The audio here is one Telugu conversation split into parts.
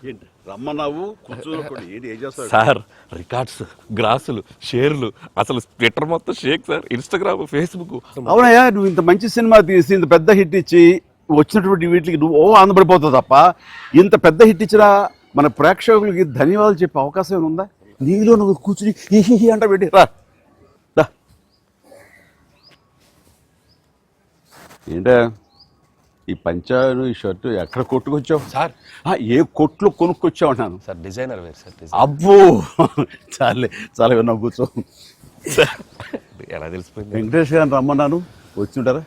ఏంటి రమ్మన్నావు కూర్చోకుండా ఏంటి ఏం చేస్తావు? సార్ రికార్డ్స్, గ్రాసులు, షేర్లు, అసలు ట్విట్టర్ మొత్తం షేక్ సార్, ఇన్స్టాగ్రామ్, ఫేస్బుక్. అవునయ్యా, నువ్వు ఇంత మంచి సినిమా తీసి ఇంత పెద్ద హిట్ ఇచ్చి వచ్చినటువంటి వీటికి నువ్వు ఆనందపడిపోతావు తప్ప ఇంత పెద్ద హిట్ ఇచ్చినా మన ప్రేక్షకులకి ధన్యవాదాలు చెప్పే అవకాశం ఏమైనా ఉందా? నీలో నువ్వు కూర్చుని హీ అంట పెట్టి రా. ఏంటా ఈ పంచాను ఈ షర్టు ఎక్కడ కొట్టుకొచ్చావు సార్ ఏ కొట్లో కొనుక్కొచ్చావు అన్నాను. సార్ డిజైనర్ వేరు సార్. అబ్బో చాలే చాలా విన్నావు, కూర్చో. ఎలా తెలిసిపోయింది? వెంకటేష్ గారిని రమ్మన్నాను, వచ్చి ఉంటారా?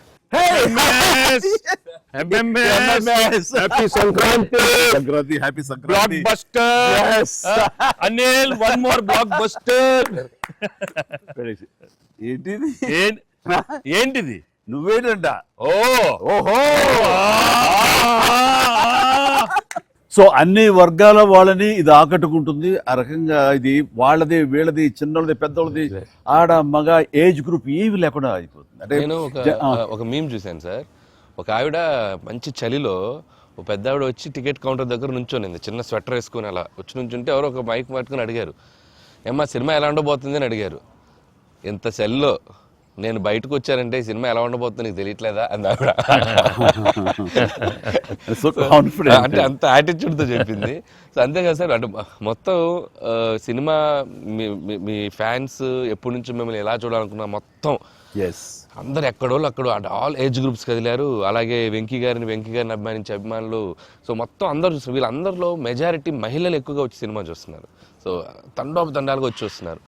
Happy Sankranti. Sankranti, happy Sankranti. Block buster Anil, one more block buster. ఏంటిది? ఏంటిది? నువ్వేంటంట? ఓహో. సో అన్ని వర్గాల వాళ్ళని ఇది ఆకట్టుకుంటుంది. ఆ రకంగా ఇది వాళ్ళది, వీళ్ళది, చిన్నది, పెద్దోళ్ళది, ఆడ, మగ, ఏజ్ గ్రూప్ ఏవి లేకుండా అయిపోతుంది. అంటే నేను ఒక మీమ్ చూశాను సార్. ఒక ఆవిడ మంచి చలిలో ఒక పెద్ద ఆవిడ వచ్చి టికెట్ కౌంటర్ దగ్గర నుంచోనింది, చిన్న స్వెటర్ వేసుకుని అలా వచ్చి నుంచుంటే ఎవరో ఒక మైక్ పట్టుకుని అడిగారు, ఏమ్మా సినిమా ఎలా ఉండబోతుంది అని అడిగారు. ఎంత చలిలో నేను బయటకు వచ్చానంటే ఈ సినిమా ఎలా ఉండబోతుంది నీకు తెలియట్లేదా అంది ఆవిడ. అంటే అంత యాటిట్యూడ్తో చెప్పింది. సో అంతేకాదు సార్, అంటే మొత్తం సినిమా మీ ఫ్యాన్స్ ఎప్పటి నుంచి మిమ్మల్ని ఎలా చూడాలనుకున్నా మొత్తం అందరు ఎక్కడోళ్ళు అక్కడ అంటే ఆల్ ఏజ్ గ్రూప్స్ కదిలారు. అలాగే వెంకీ గారిని అభిమానించే అభిమానులు. సో మొత్తం అందరూ చూస్తున్నారు. వీళ్ళందరిలో మెజారిటీ మహిళలు ఎక్కువగా వచ్చి సినిమా చూస్తున్నారు. సో తండోపతండాలుగా వచ్చి వస్తున్నారు.